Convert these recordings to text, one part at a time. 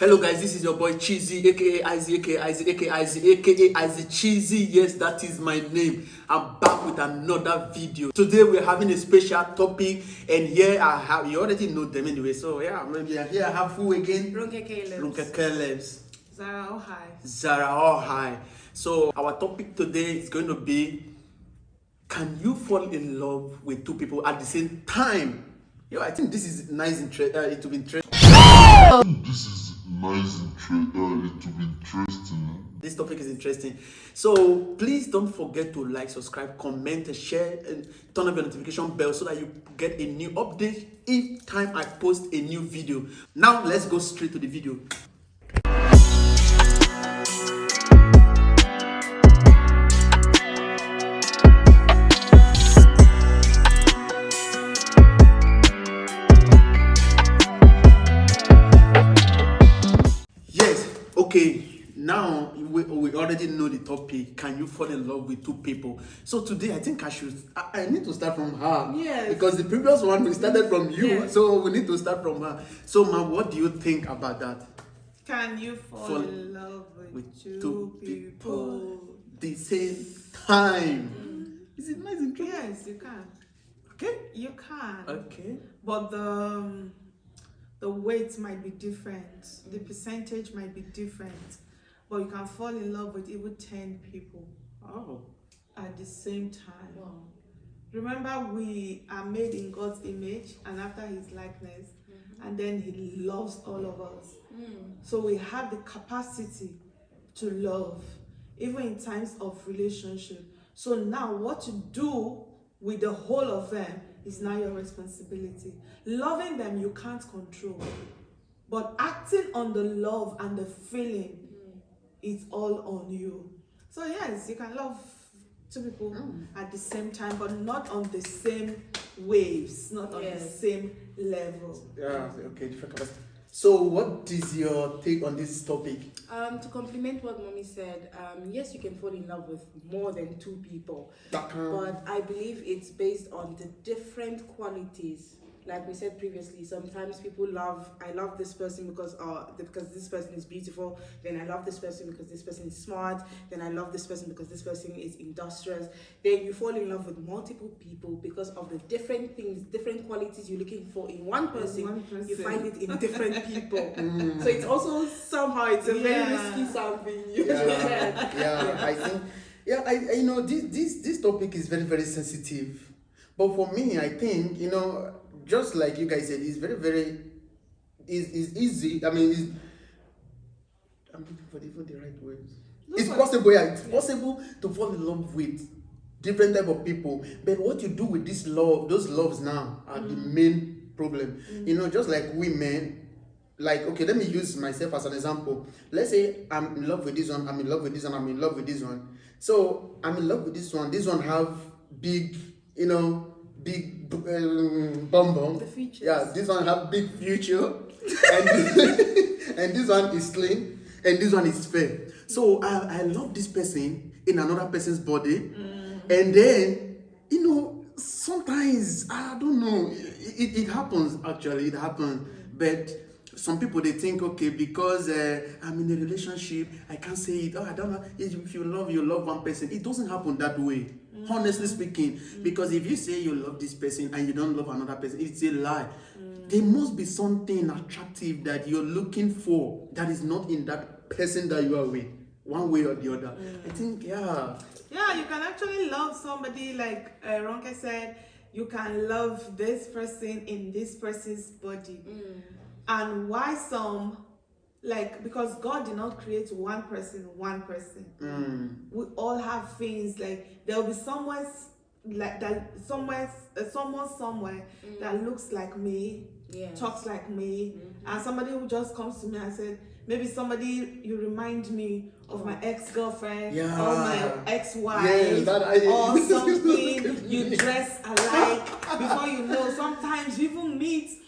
Hello guys, this is your boy Cheesy, aka Izzy, aka Izzy, aka Izzy, aka Izzy Cheesy. Yes, that is my name. I'm back with another video. Today we're having a special topic, and here I have, you already know them anyway. So yeah, maybe here I have who again? Ronke. Zarahairvault. So our topic today is going to be: can you fall in love with two people at the same time? Yo, I think this is nice. It will be interesting. This topic is interesting. So please don't forget to like, subscribe, comment, and share, and turn on your notification bell so that you get a new update each time I post a new video. Now let's go straight to the video. Okay, now we already know the topic. Can you fall in love with two people? So today I think I need to start from her. Yes. Because the previous one we started from you. Yes. So we need to start from her. So ma'am, what do you think about that? Can you fall in love with two people the same time? Is it nice and true? Yes, you can. Okay. You can. Okay. But the weight might be different, the percentage might be different, but you can fall in love with even 10 people at the same time. Wow. Remember, we are made in God's image and after his likeness, and then he loves all of us. So we have the capacity to love, even in times of relationship. So now what to do with the whole of them is now your responsibility. Loving them you can't control, but acting on the love and the feeling is all on you. So yes, you can love two people at the same time, but not on the same waves, not on the same level. Yeah, okay, different capacity. So what is your take on this topic? To complement what Mommy said, yes, you can fall in love with more than two people, but I believe it's based on the different qualities. Like we said previously, sometimes people I love this person because this person is beautiful, then I love this person because this person is smart, then I love this person because this person is industrious. Then you fall in love with multiple people because of the different things, different qualities you're looking for in one person. You find it in different people. So it's also somehow it's a very risky something. I think I know this topic is very, very sensitive. But for me, I think, just like you guys said, it's very, very easy. I mean, I'm looking for the right words. It's possible, it's possible to fall in love with different type of people. But what you do with those loves now are the main problem. Just like women, like, okay, let me use myself as an example. Let's say I'm in love with this one, I'm in love with this one, I'm in love with this one. So I'm in love with this one. This one have big, big bum bum. The features. Yeah, this one have big future, and this one is slim, and this one is fair. So I love this person in another person's body, and then sometimes I don't know. It happens actually. It happens, but some people they think, okay, because I'm in a relationship, I can't say it. I don't know. If you love one person. It doesn't happen that way. Honestly speaking, because if you say you love this person and you don't love another person, it's a lie. There must be something attractive that you're looking for that is not in that person that you are with, one way or the other. I think, you can actually love somebody, like Ronke said. You can love this person in this person's body. And why some, because God did not create one person. We all have things, like there will be someone somewhere that looks like me, talks like me, and somebody who just comes to me and said, maybe somebody you remind me of my ex-girlfriend or my ex-wife or something. You dress alike. Before you know, sometimes you even meet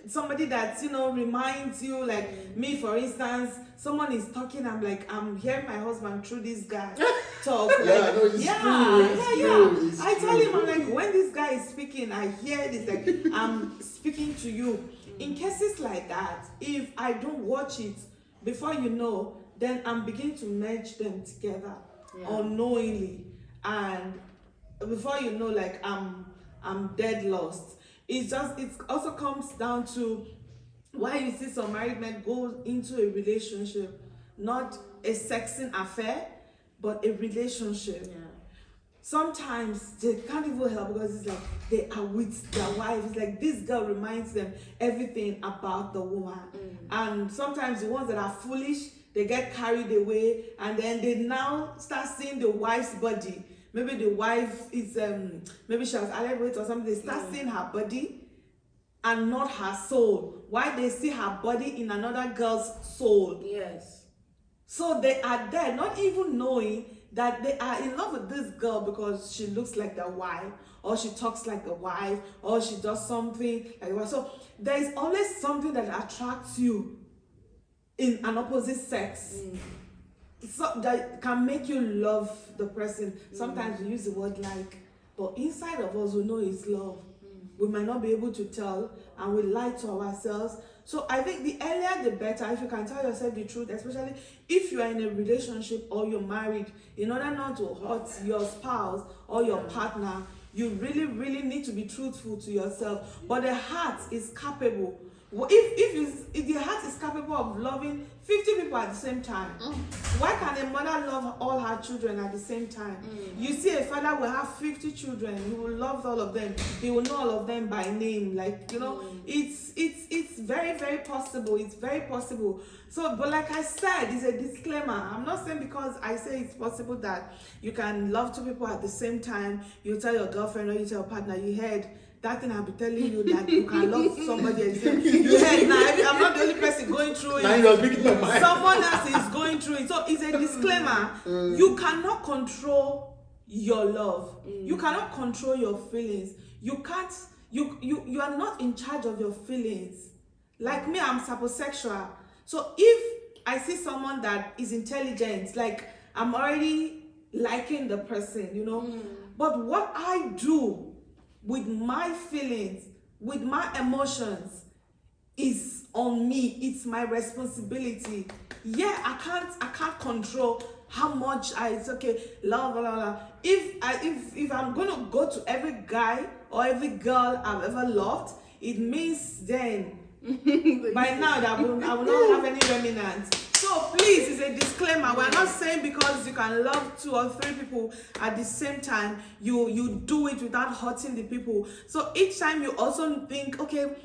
somebody that reminds you, like me, for instance. Someone is talking, I'm hearing my husband through this guy talk. True. I tell him, I'm like, when this guy is speaking, I hear this, like I'm speaking to you. In cases like that, if I don't watch it, before you know, then I'm beginning to merge them together unknowingly, and before you know, like I'm dead lost. It also comes down to why you see some married men go into a relationship, not a sexing affair, but a relationship. Yeah. Sometimes they can't even help because it's like they are with their wife. It's like this girl reminds them everything about the woman. And sometimes the ones that are foolish, they get carried away, and then they now start seeing the wife's body. Maybe the wife is maybe she has added weight or something. They start seeing her body and not her soul. Why they see her body in another girl's soul? Yes. So they are there, not even knowing that they are in love with this girl because she looks like the wife, or she talks like the wife, or she does something like the wife. So there is always something that attracts you in an opposite sex. So that can make you love the person. Sometimes we use the word like, but inside of us we know it's love. We might not be able to tell, and we lie to ourselves. So I think the earlier the better, if you can tell yourself the truth, especially if you are in a relationship or you're married, in order not to hurt your spouse or your partner, you really, really need to be truthful to yourself. But the heart is capable. If the heart is capable of loving 50 people at the same time, why can a mother love all her children at the same time? You see, a father will have 50 children. He will love all of them. He will know all of them by name. Like, you know, it's very, very possible. It's very possible. So, but like I said, it's a disclaimer. I'm not saying because I say it's possible that you can love two people at the same time. You tell your girlfriend or you tell your partner, you heard that thing I'll be telling you that you can love somebody and say, you heard now, I'm not the only person going through it. Now you're speaking your mind. Someone else is going through it. So it's a disclaimer. You cannot control your love. You cannot control your feelings. You can't, you are not in charge of your feelings. Like me, I'm saposexual. So if I see someone that is intelligent, like I'm already liking the person, you know. But what I do with my feelings, with my emotions, is on me. It's my responsibility. Yeah, I can't control how much it's okay, love, blah, blah, blah. If I'm gonna go to every guy or every girl I've ever loved, it means then by now that I will not have any remnants. So please, it's a disclaimer. We're not saying because you can love 2 or 3 people at the same time, you do it without hurting the people. So each time you also think, okay,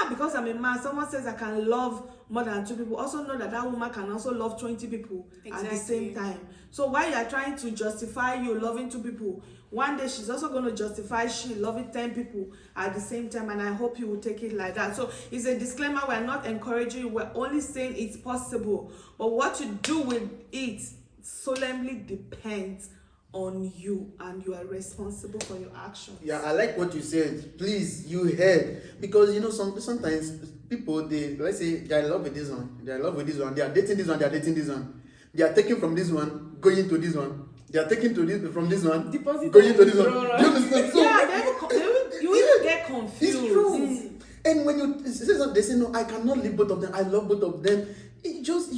because I'm a man, someone says I can love more than 2 people. Also know that that woman can also love 20 people at the same time. So while you are trying to justify you loving 2 people, one day she's also going to justify she loving 10 people at the same time, and I hope you will take it like that. So it's a disclaimer. We're not encouraging you. We're only saying it's possible. But what you do with it solemnly depends on you, and you are responsible for your actions. Yeah, I like what you said. Please, you heard. Because, you know, sometimes people, let's say, they're in love with this one. They're in love with this one. They are dating this one. They are dating this one. They are taking from this one, going to this one. They are taking from this one, Deposit going to this one. Do you understand? So, you will get confused. It's true. And when you say something, they say, no, I cannot leave both of them. I love both of them. It just,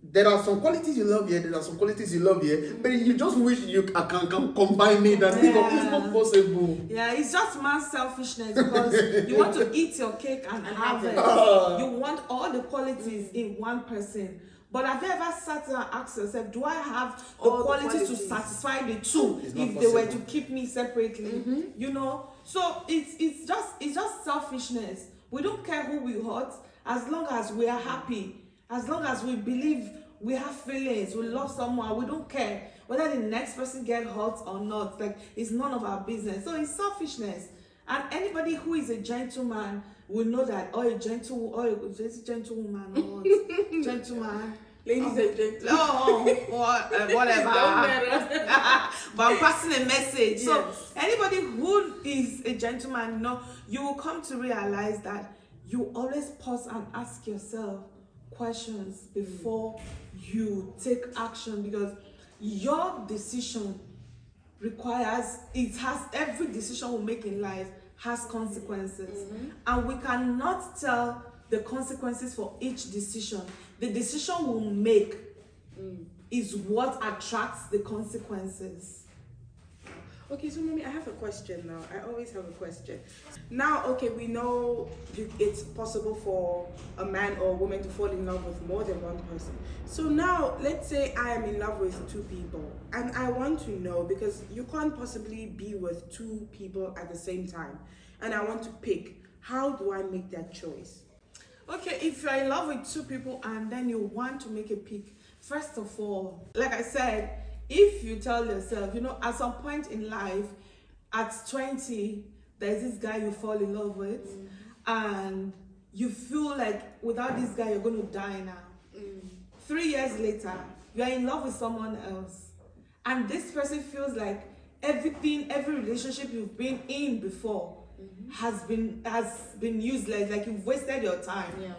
there are some qualities you love here, there are some qualities you love here, but you just wish you can combine it and think of it's not possible. Yeah, it's just man's selfishness because you want to eat your cake and have it. You want all the qualities in one person. But have you ever sat down and asked yourself, do I have the qualities to satisfy the 2 if they were to keep me separately? You know? So it's just selfishness. We don't care who we hurt as long as we are happy. As long as we believe we have feelings, we love someone, we don't care whether the next person get hurt or not. Like, it's none of our business. So it's selfishness. And anybody who is a gentleman will know that, or a gentlewoman, or what? Gentleman. Ladies and gentlemen. Whatever. But I'm passing a message. Yes. So anybody who is a gentleman, you know, you will come to realize that you always pause and ask yourself questions before you take action, because your decision every decision we make in life has consequences, and we cannot tell the consequences for each decision. the decision we'll make is what attracts the consequences. Okay, so mommy, I have a question now. I always have a question. Now, okay, we know it's possible for a man or a woman to fall in love with more than one person. So now, let's say I am in love with two people, and I want to know, because you can't possibly be with two people at the same time, and I want to pick, how do I make that choice? Okay, if you're in love with two people and then you want to make a pick, first of all, like I said, if you tell yourself, at some point in life, at 20, there's this guy you fall in love with, and you feel like without this guy, you're going to die now. 3 years later, you're in love with someone else, and this person feels like every relationship you've been in before has been useless, like you've wasted your time. Yeah.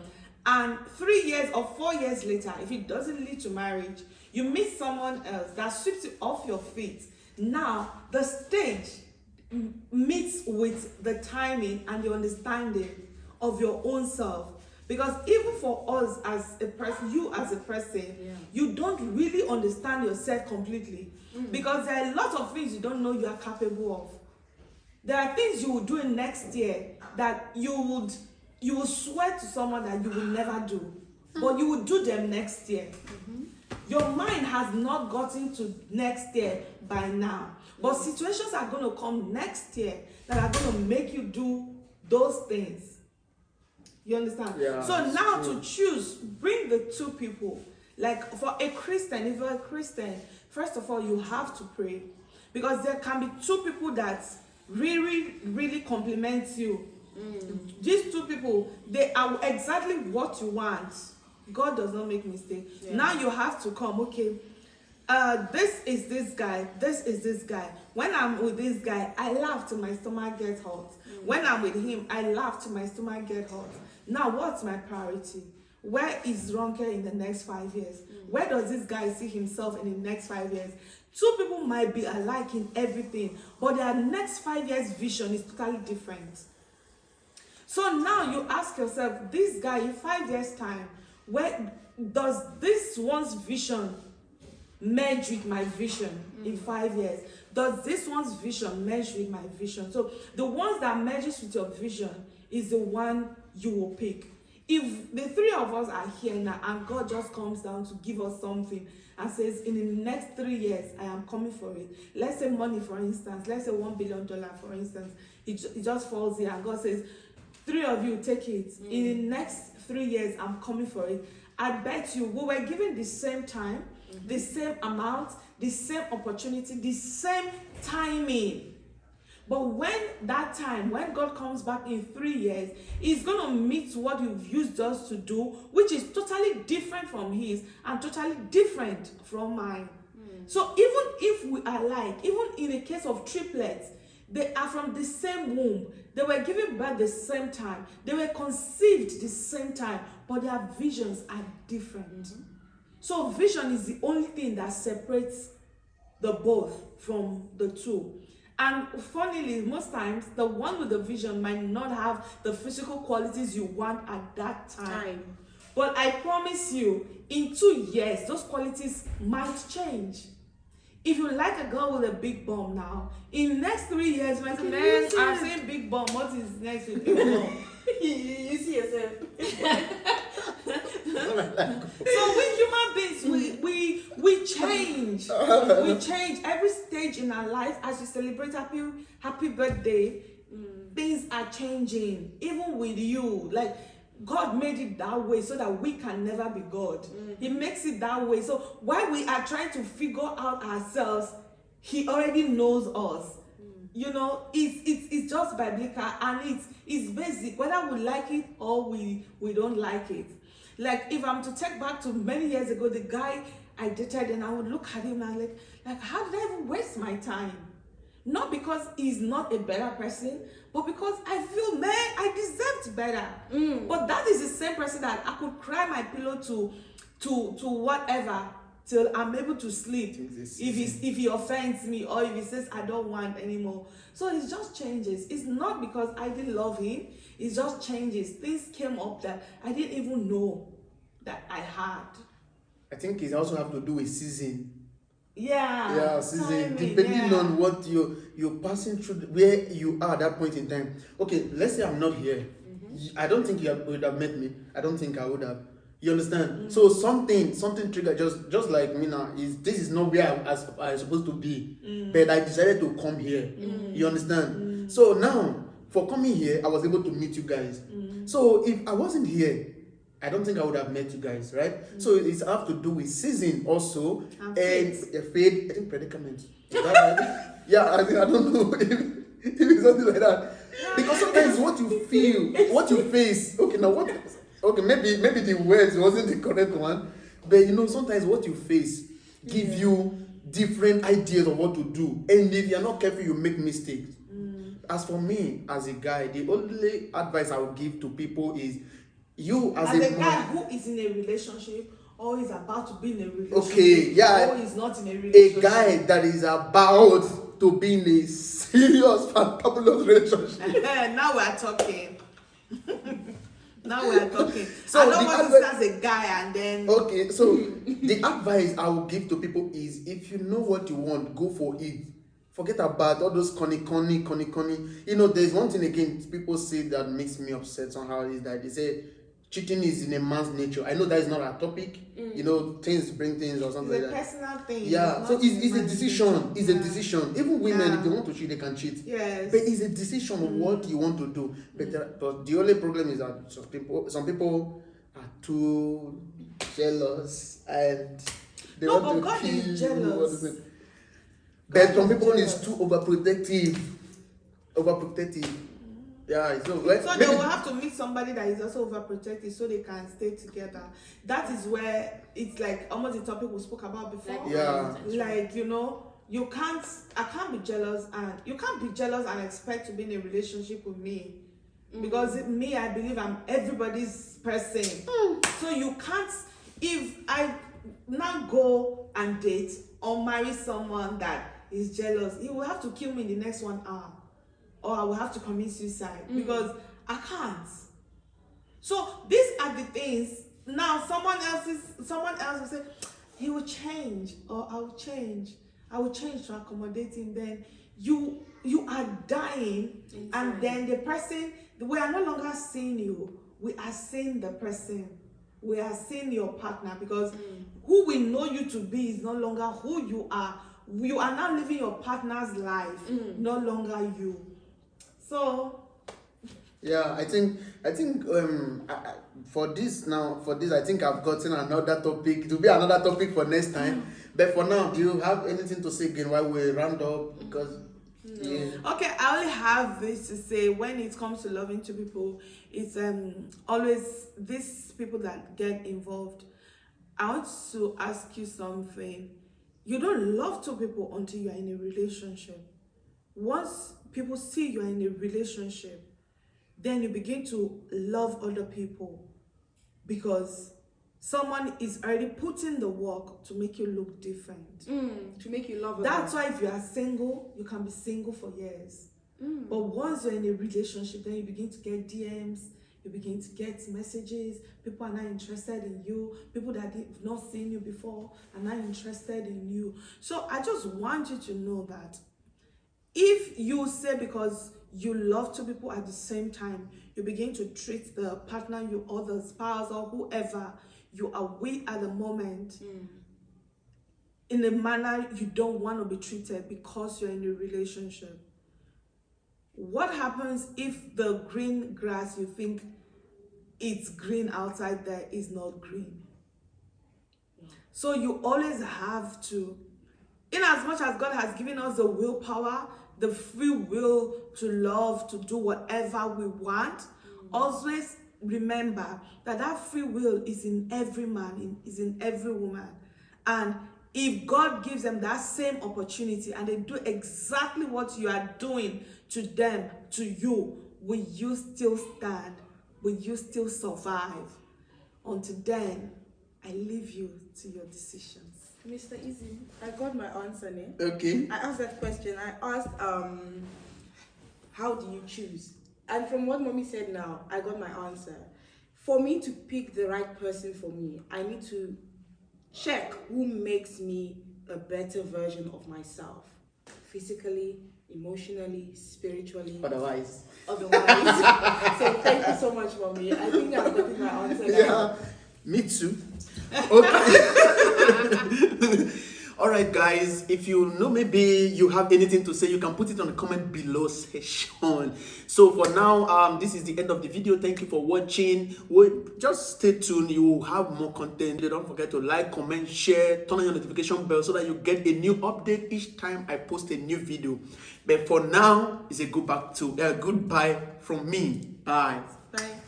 And 3 years or 4 years later, if it doesn't lead to marriage, you meet someone else that sweeps you off your feet. Now, the stage meets with the timing and the understanding of your own self. Because even for us as a person, you as a person, you don't really understand yourself completely. Because there are a lot of things you don't know you are capable of. There are things you will do in next year that you will swear to someone that you will never do. But you will do them next year. Your mind has not gotten to next year by now. But situations are going to come next year that are going to make you do those things. You understand? Yeah, so now true. To choose, bring the two people. Like for a Christian, if you're a Christian, first of all, you have to pray. Because there can be two people that really, really complement you. These two people, they are exactly what you want. God does not make mistakes. Yeah. Now you have to come, okay, this is this guy, this is this guy. When I'm with this guy, I laugh till my stomach gets hot. When I'm with him, I laugh till my stomach gets hot. Now, what's my priority? Where is Ronke in the next 5 years? Where does this guy see himself in the next 5 years? Two people might be alike in everything, but their next 5 years vision is totally different. So now you ask yourself, this guy in 5 years' time, where does this one's vision merge with my vision in 5 years? Does this one's vision merge with my vision? So the ones that merges with your vision is the one you will pick. If the three of us are here now and God just comes down to give us something and says, in the next 3 years, I am coming for it. Let's say money, for instance. Let's say $1 billion, for instance. It just falls here and God says, 3 of you take it. In the next 3 years, I'm coming for it. I bet you we were given the same time, the same amount, the same opportunity, the same timing. But when God comes back in 3 years, He's going to meet what you've used us to do, which is totally different from His and totally different from mine. So even if we are like, even in the case of triplets, they are from the same womb. They were given birth the same time. They were conceived the same time, but their visions are different. So vision is the only thing that separates the both from the two. And funnily, most times, the one with the vision might not have the physical qualities you want at that time. But I promise you, in 2 years, those qualities might change. If you like a girl with a big bum now, in the next 3 years, when I'm saying big bum, what is next with big bum? you see yourself. So we human beings, we change. We change every stage in our life. As we celebrate happy birthday, things are changing. Even with you, like God made it that way so that we can never be God. He makes it that way. So while we are trying to figure out ourselves, He already knows us. You know, it's just biblical and it's basic, whether we like it or we don't like it. Like if I'm to take back to many years ago, the guy I dated, and I would look at him and like how did I even waste my time? Not because he's not a better person, but because I feel, man, I deserved better. But that is the same person that I could cry my pillow to whatever till I'm able to sleep. If he offends me or if he says I don't want anymore. So it just changes. It's not because I didn't love him. It just changes. Things came up that I didn't even know. that I had. I think it also have to do with season. Yeah, Season, timing, depending yeah. on what you're passing through, where you are at that point in time. Okay, let's say I'm not here. I don't think you would have met me. I don't think I would have. You understand? So something triggered, just like me now. This is not where I supposed to be, but I decided to come here. You understand? So now, for coming here, I was able to meet you guys. So if I wasn't here, I don't think I would have met you guys, right? So it's have to do with season also and fate. I think predicament. Is that right? Yeah, I don't know if it's something like that. Because sometimes what you feel, what you face. Okay, now what? Okay, maybe the words wasn't the correct one, but sometimes what you face give you different ideas of what to do, and if you're not careful, you make mistakes. As for me, as a guy, the only advice I would give to people is you as a man, guy who is in a relationship or is about to be in a relationship, or is not in a relationship. A guy that is about to be in a serious fantabulous relationship. Now we're talking. Now we're talking. So I don't want to say as a guy and then. Okay, so the advice I will give to people is if you know what you want, go for it. Forget about all those conny. There's one thing again people say that makes me upset somehow is that they say cheating is in a man's nature. I know that is not our topic. Things bring things or something like that. It's a personal thing. Yeah, so it's a decision. It's a decision. Even women, if they want to cheat, they can cheat. Yes. But it's a decision of what you want to do. But the only problem is that some people are too jealous and they want but to God kill is jealous. you. But some people is too overprotective. Yeah, so they will have to meet somebody that is also overprotective so they can stay together. That is where it's like almost the topic we spoke about before. I can't be jealous, and you can't be jealous and expect to be in a relationship with me. Because I believe I'm everybody's person. So you can't, if I now go and date or marry someone that is jealous, he will have to kill me in the next 1 hour. Or I will have to commit suicide because I can't. So these are the things. Now someone else will say, he will change, or I will change. I will change to accommodate him. Then you are dying, and then the person, we are no longer seeing you. We are seeing the person. We are seeing your partner, because who we know you to be is no longer who you are. You are now living your partner's life, no longer you. So yeah, I think for this I think I've gotten another topic. It will be another topic for next time. But for now, do you have anything to say again while we round up? Because okay, I only have this to say. When it comes to loving two people, it's always these people that get involved. I want to ask you something. You don't love two people until you are in a relationship. Once people see you are in a relationship, then you begin to love other people, because someone is already putting the work to make you look different. To make you love. That's why if you are single, you can be single for years. But once you're in a relationship, then you begin to get DMs, you begin to get messages. People are not interested in you. People that have not seen you before are not interested in you. So I just want you to know that if you say because you love two people at the same time, you begin to treat the partner you or the spouse or whoever you are with at the moment in a manner you don't want to be treated because you're in a relationship. What happens if the green grass you think it's green outside there is not green? So you always have to, in as much as God has given us the willpower, the free will to love, to do whatever we want, always remember that free will is in every man, is in every woman. And if God gives them that same opportunity and they do exactly what you are doing to them, to you, will you still stand? Will you still survive? Until then, I leave you to your decisions. Mr. Easy, I got my answer now. Okay. I asked that question. I asked, how do you choose? And from what Mommy said now, I got my answer. for me to pick the right person for me, I need to check who makes me a better version of myself, physically, emotionally, spiritually. Otherwise. So thank you so much, Mommy. I think I've gotten my answer now. Yeah, me too. Okay. All right, guys. If you know, maybe you have anything to say, you can put it on the comment below section. So for now, this is the end of the video. Thank you for watching. Just stay tuned. You will have more content. Don't forget to like, comment, share, turn on your notification bell so that you get a new update each time I post a new video. But for now, it's a goodbye from me. Bye. Bye.